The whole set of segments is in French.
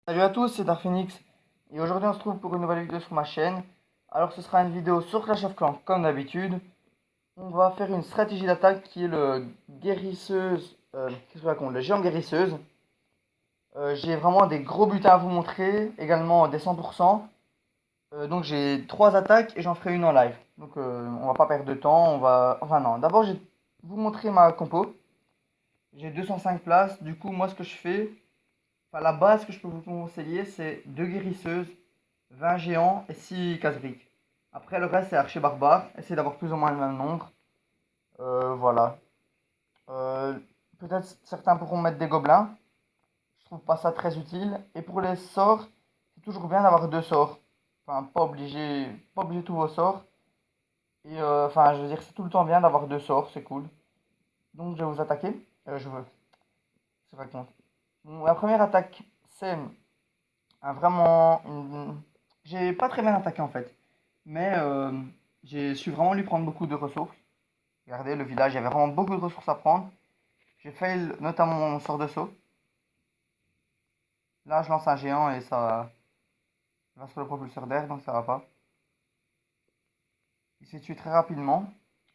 Salut à tous, c'est Darphénix et aujourd'hui on se trouve pour une nouvelle vidéo sur ma chaîne. Alors ce sera une vidéo sur Clash of Clans comme d'habitude. On va faire une stratégie d'attaque qui est le guérisseuse, qu'est-ce que je raconte, le géant guérisseuse. J'ai vraiment des gros butins à vous montrer, également des 100%. Donc j'ai 3 attaques et j'en ferai une en live. Donc on va pas perdre de temps, enfin non, d'abord je vais vous montrer ma compo. J'ai 205 places, du coup moi ce que je fais, enfin, la base que je peux vous conseiller, c'est 2 guérisseuses, 20 géants et 6 casse-briques. Après, le reste, c'est archer barbare. Essayez d'avoir plus ou moins le même nombre. Voilà. Euh, Peut-être certains pourront mettre des gobelins. Je trouve pas ça très utile. Et pour les sorts, c'est toujours bien d'avoir deux sorts. Enfin, pas obligé tous vos sorts. Et enfin, je veux dire, c'est tout le temps bien d'avoir deux sorts, c'est cool. Donc, je vais vous attaquer. Je veux. C'est pas compte. Bon, la première attaque, c'est vraiment une. J'ai pas très bien attaqué en fait. Mais j'ai su vraiment lui prendre beaucoup de ressources. Regardez, le village, il y avait vraiment beaucoup de ressources à prendre. J'ai fail notamment mon sort de saut. Là, je lance un géant et ça va sur le propulseur d'air, donc ça va pas. Il s'est tué très rapidement.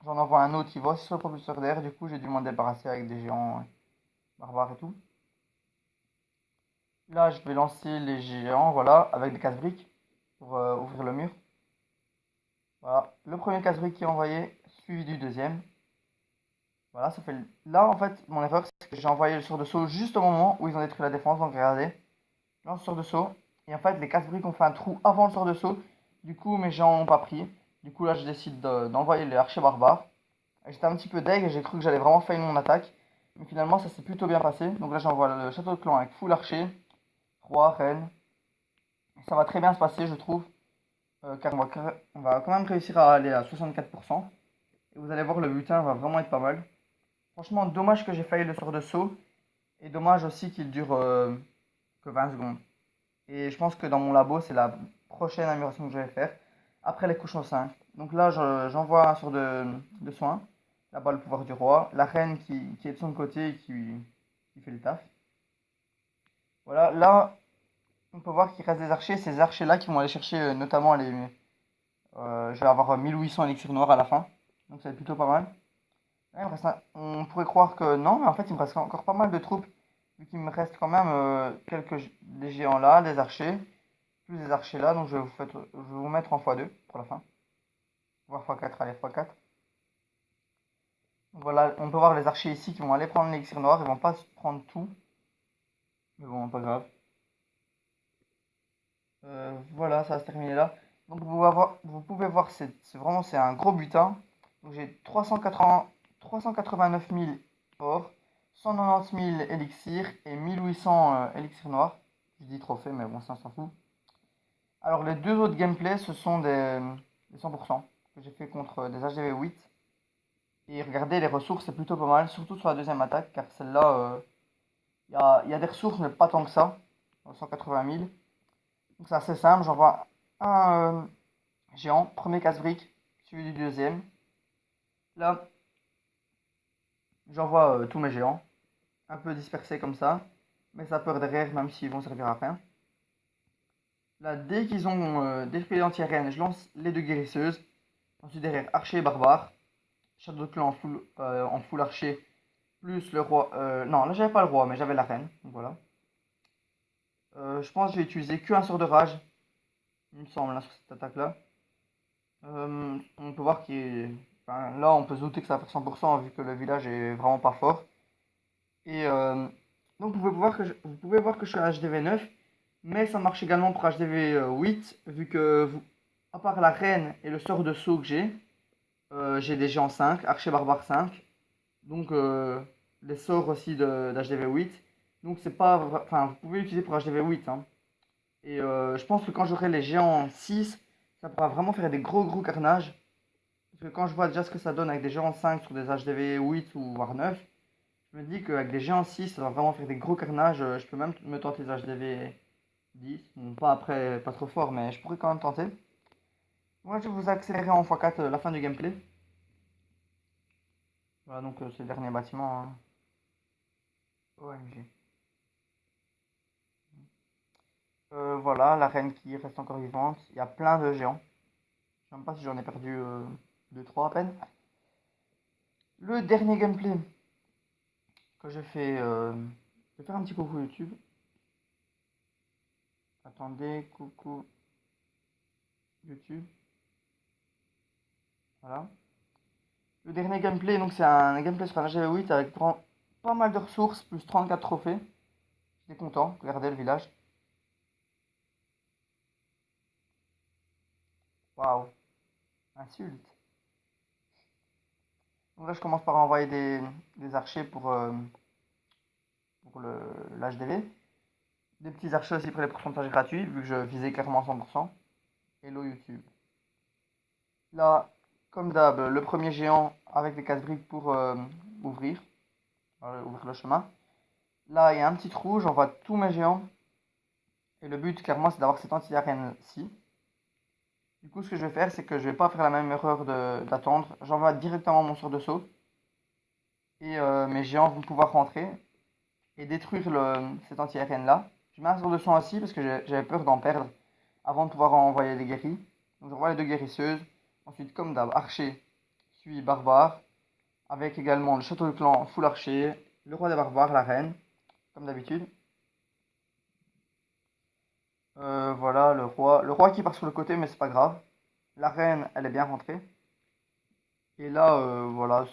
J'en envoie un autre qui va aussi sur le propulseur d'air. Du coup, j'ai dû m'en débarrasser avec des géants barbares et tout. Là, je vais lancer les géants, voilà, avec des casse-briques pour ouvrir le mur. Voilà, le premier casse-brique qui est envoyé, suivi du deuxième. Voilà, ça fait. Là, en fait, mon erreur, c'est que j'ai envoyé le sort de saut juste au moment où ils ont détruit la défense. Donc, regardez, je lance le sort de saut. Et en fait, les casse-briques ont fait un trou avant le sort de saut. Du coup, mes gens n'ont pas pris. Du coup, là, je décide d'envoyer les archers barbares. J'étais un petit peu deg et j'ai cru que j'allais vraiment fail mon attaque. Mais finalement, ça s'est plutôt bien passé. Donc là, j'envoie le château de clan avec full archer, roi, reine. Ça va très bien se passer, je trouve. Car on va quand même réussir à aller à 64%. Et vous allez voir, le butin va vraiment être pas mal. Franchement, dommage que j'ai failli le sort de saut. Et dommage aussi qu'il dure que 20 secondes. Et je pense que dans mon labo, c'est la prochaine amélioration que je vais faire. Après les couches en 5. Donc là, j'envoie un sort de soin. Là-bas, le pouvoir du roi. La reine qui est de son côté et qui fait le taf. Voilà, là, on peut voir qu'il reste des archers. Ces archers-là qui vont aller chercher notamment les. Je vais avoir 1800 élixirs noirs à la fin. Donc ça va être plutôt pas mal. Ouais, on pourrait croire que non, mais en fait, il me reste encore pas mal de troupes. Vu qu'il me reste quand même des géants là, des archers, plus des archers là. Donc je vais vous mettre en x2 pour la fin. Voire x4, allez, x4. Donc voilà, on peut voir les archers ici qui vont aller prendre l'élixir noir. Ils vont pas se prendre tout. Mais bon, pas grave. Voilà, ça va se terminer là. Donc vous pouvez voir, c'est un gros butin. Donc j'ai 389 000 or, 190 000 élixirs et 1800 élixirs noirs. Je dis trophée, mais bon, ça on s'en fout. Alors les deux autres gameplays, ce sont des 100% que j'ai fait contre des HDV 8. Et regardez, les ressources, c'est plutôt pas mal, surtout sur la deuxième attaque, car celle-là, il y a des ressources, mais pas tant que ça. 180 000. Donc c'est assez simple, j'envoie un géant, premier casse-brique, suivi du deuxième. Là, j'envoie tous mes géants, un peu dispersés comme ça, mais ça peur derrière, même s'ils vont servir à rien. Là, dès qu'ils ont détruit l'anti-arène, je lance les deux guérisseuses. Ensuite, derrière, archer et barbare. Château de clan en full archer, plus le roi. Non, là, j'avais pas le roi, mais j'avais la reine. Donc voilà. Je pense que j'ai utilisé qu'un sort de rage, il me semble, là, sur cette attaque-là. On peut voir enfin, là, on peut se douter que ça va faire 100% vu que le village est vraiment pas fort. Et donc, vous pouvez voir que je suis à HDV 9, mais ça marche également pour HDV 8, vu que, à part la reine et le sort de saut que j'ai des géants 5, archer barbare 5, donc les sorts aussi d'HDV 8. Donc, c'est pas. Enfin, vous pouvez l'utiliser pour HDV 8, hein. Et je pense que quand j'aurai les géants 6, ça pourra vraiment faire des gros gros carnages. Parce que quand je vois déjà ce que ça donne avec des géants 5 sur des HDV 8 ou voire 9, je me dis qu'avec des géants 6, ça va vraiment faire des gros carnages. Je peux même me tenter des HDV 10. Bon, pas après, pas trop fort, mais je pourrais quand même tenter. Moi, je vais vous accélérer en x4 la fin du gameplay. Voilà, donc c'est le dernier bâtiment, hein. OMG. Voilà, la reine qui reste encore vivante. Il y a plein de géants. Je sais même pas si j'en ai perdu 2-3 à peine. Le dernier gameplay que j'ai fait, je vais faire un petit coucou YouTube. Attendez, coucou YouTube. Voilà. Le dernier gameplay, donc c'est un gameplay sur un HGV8 avec pas mal de ressources, plus 34 trophées. J'étais content, regardez le village. Waouh, insulte. Donc là, je commence par envoyer des archers pour l'HDV. Des petits archers aussi pour les pourcentages gratuits, vu que je visais clairement 100%. Hello YouTube. Là, comme d'hab, le premier géant avec les casse-briques pour ouvrir, ouvrir le chemin. Là, il y a un petit trou, j'envoie tous mes géants. Et le but, clairement, c'est d'avoir cette anti-arène-ci. Du coup, ce que je vais faire, c'est que je vais pas faire la même erreur d'attendre. J'envoie directement mon sort de saut. Et mes géants vont pouvoir rentrer et détruire cet anti-aérienne là. Je mets un sort de sang aussi parce que j'avais peur d'en perdre avant de pouvoir envoyer les guéris. Donc j'envoie les deux guérisseuses. Ensuite, comme d'hab, archer, suivi barbare. Avec également le château de clan full archer, le roi des barbares, la reine, comme d'habitude. Voilà, le roi. Le roi qui part sur le côté, mais c'est pas grave. La reine, elle est bien rentrée. Et là, voilà,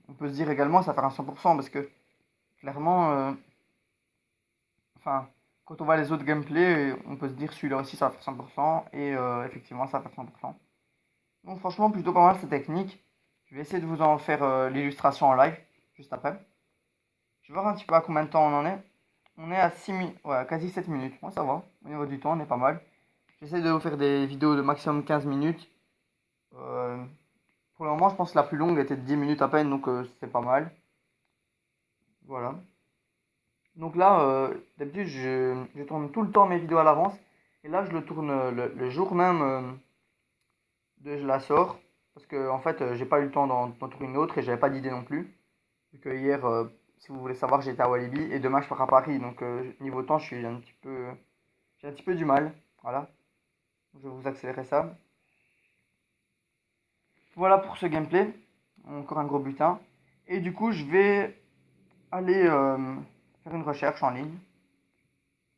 on peut se dire également ça va faire un 100% parce que clairement, enfin, quand on voit les autres gameplays, on peut se dire celui-là aussi ça va faire 100% et effectivement ça va faire 100%. Donc franchement, plutôt pas mal cette technique. Je vais essayer de vous en faire l'illustration en live juste après. Je vais voir un petit peu à combien de temps on en est. On est à 6 minutes, ouais, quasi 7 minutes. Moi ça va, au niveau du temps on est pas mal. J'essaie de vous faire des vidéos de maximum 15 minutes. Euh, pour le moment, je pense que la plus longue était de 10 minutes à peine, donc c'est pas mal. Voilà. Donc là, d'habitude, je tourne tout le temps mes vidéos à l'avance. Et là, je le tourne le jour même de je la sors. Parce que en fait, j'ai pas eu le temps d'en tourner une autre et j'avais pas d'idée non plus. Vu que hier, si vous voulez savoir, j'étais à Walibi et demain je pars à Paris. Donc niveau temps, j'ai un petit peu du mal. Voilà. Je vais vous accélérer ça. Voilà pour ce gameplay. Encore un gros butin. Et du coup, je vais aller faire une recherche en ligne.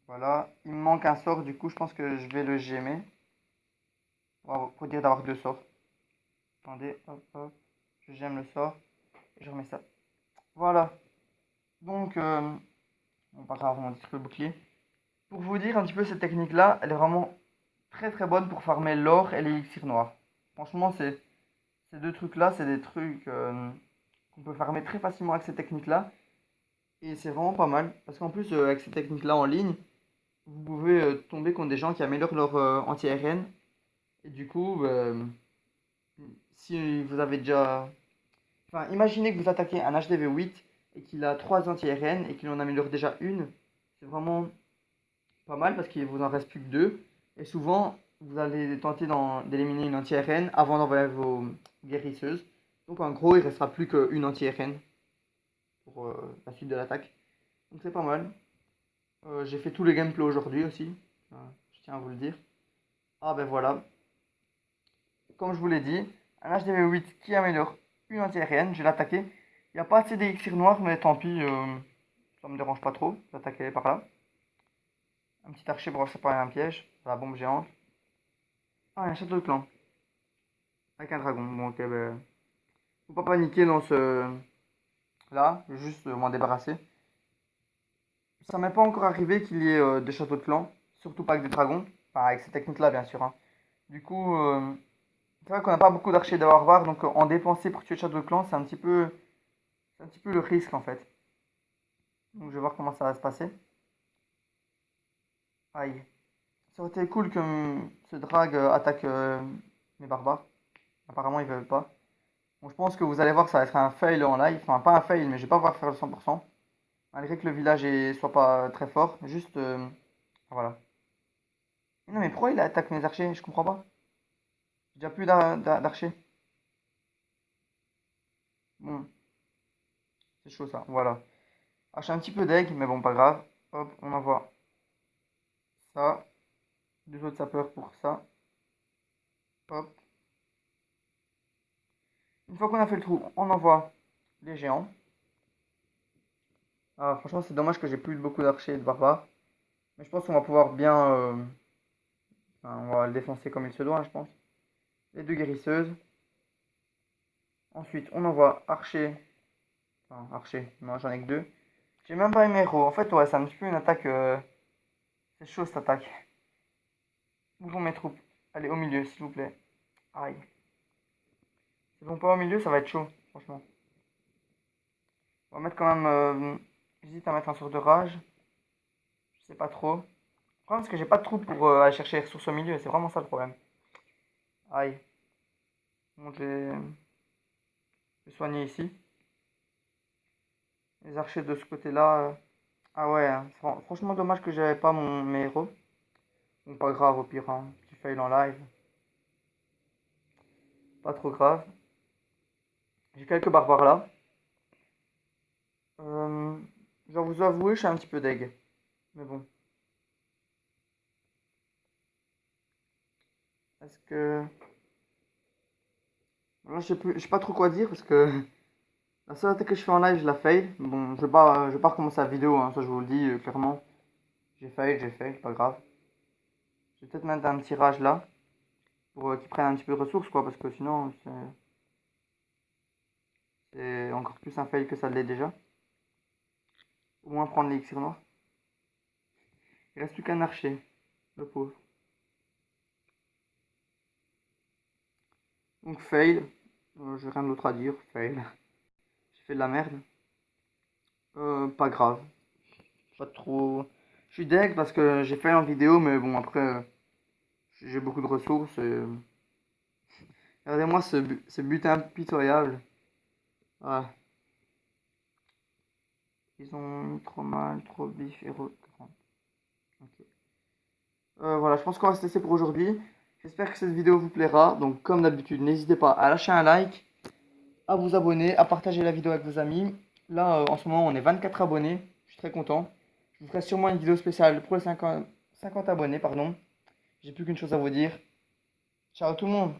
Voilà. Il me manque un sort, du coup, je pense que je vais le gémer. Pour dire d'avoir deux sorts. Attendez, hop, hop. Je gemme le sort et je remets ça. Voilà. Donc, on va grave, on détruit le bouclier. Pour vous dire un petit peu cette technique-là, elle est vraiment très très bonne pour farmer l'or et l'élixir noir. Franchement, ces deux trucs-là, c'est des trucs qu'on peut farmer très facilement avec cette technique-là. Et c'est vraiment pas mal. Parce qu'en plus, avec cette technique-là en ligne, vous pouvez tomber contre des gens qui améliorent leur anti-ARN. Et du coup, si vous avez déjà... Enfin, imaginez que vous attaquez un HDV8 et qu'il a 3 anti-ARN et qu'il en améliore déjà une. C'est vraiment pas mal parce qu'il vous en reste plus que 2. Et souvent, vous allez tenter d'éliminer une anti-ARN avant d'envoyer vos guérisseuses. Donc en gros, il restera plus qu'une anti-ARN pour la suite de l'attaque. Donc c'est pas mal. J'ai fait tous les gameplays aujourd'hui aussi. Je tiens à vous le dire. Ah ben voilà. Comme je vous l'ai dit, un HDV8 qui améliore une anti-aérienne, je vais l'attaquer. Il n'y a pas assez d'élixir noir, mais tant pis, ça me dérange pas trop d'attaquer par là. Un petit archer pour séparer un piège, la bombe géante. Ah, un château de clan, avec un dragon. Bon, ok, ben, faut pas paniquer dans ce... Là, je vais juste m'en débarrasser. Ça m'est pas encore arrivé qu'il y ait des châteaux de clan, surtout pas avec des dragons. Enfin, avec ces techniques-là, bien sûr, hein. Du coup, c'est vrai qu'on n'a pas beaucoup d'archers de barbares, donc en dépenser pour tuer le château de clan, c'est un petit peu le risque en fait. Donc je vais voir comment ça va se passer. Aïe. Ça aurait été cool que ce drag attaque mes barbares. Apparemment, ils veulent pas. Bon, je pense que vous allez voir que ça va être un fail en live. Enfin, pas un fail, mais je vais pas pouvoir faire le 100%. Malgré que le village soit pas très fort. Juste. Voilà. Mais non, mais pourquoi il attaque mes archers? Je comprends pas. J'ai déjà plus d'archers. Bon, c'est chaud ça. Voilà. Ah, je suis un petit peu deg, mais bon, pas grave. Hop, on envoie ça. 2 autres sapeurs pour ça. Hop. Une fois qu'on a fait le trou, on envoie les géants. Ah, franchement, c'est dommage que j'ai plus beaucoup d'archers et de barbares. Mais je pense qu'on va pouvoir bien... enfin, on va le défoncer comme il se doit, hein, je pense. Les 2 guérisseuses. Ensuite, on envoie archer. Enfin, archer. Non, j'en ai que 2. J'ai même pas mes héros. En fait, ouais, ça me suit une attaque... C'est chaud, cette attaque. Où vont mes troupes? Allez, au milieu, s'il vous plaît. Aïe. S'ils vont pas au milieu, ça va être chaud, franchement. On va mettre quand même... j'hésite à mettre un sort de rage. Je sais pas trop. Le problème, c'est que j'ai pas de troupes pour aller chercher les ressources au milieu. C'est vraiment ça le problème. Aïe. Bon, je vais soigner ici. Les archers de ce côté-là. Ah ouais, hein, franchement dommage que j'avais pas mes héros. Bon, pas grave, au pire, hein. Petit fail en live. Pas trop grave. J'ai quelques barbares là. Euh, je dois vous avouer, je suis un petit peu deg. Mais bon. Est-ce que... Là, je sais pas trop quoi dire parce que la seule attaque que je fais en live, je la fail. Bon, je vais pas recommencer la vidéo, hein, ça je vous le dis clairement. J'ai fail, pas grave. Je vais peut-être mettre un petit rage là pour qu'ils prennent un petit peu de ressources quoi parce que sinon c'est encore plus un fail que ça l'est déjà. Au moins prendre l'élixir noir. Il reste plus qu'un archer, le pauvre. Donc fail, j'ai rien d'autre à dire, fail. J'ai fait de la merde. Pas grave, pas trop. Je suis deg parce que j'ai fail en vidéo, mais bon après j'ai beaucoup de ressources. Regardez-moi ce but impitoyable. Ah, ils ont mis trop mal, trop bif et grand. Ok. Voilà, je pense qu'on va se laisser pour aujourd'hui. J'espère que cette vidéo vous plaira. Donc comme d'habitude, n'hésitez pas à lâcher un like, à vous abonner, à partager la vidéo avec vos amis. Là, en ce moment, on est 24 abonnés. Je suis très content. Je vous ferai sûrement une vidéo spéciale pour les 50 abonnés, pardon. J'ai plus qu'une chose à vous dire. Ciao tout le monde!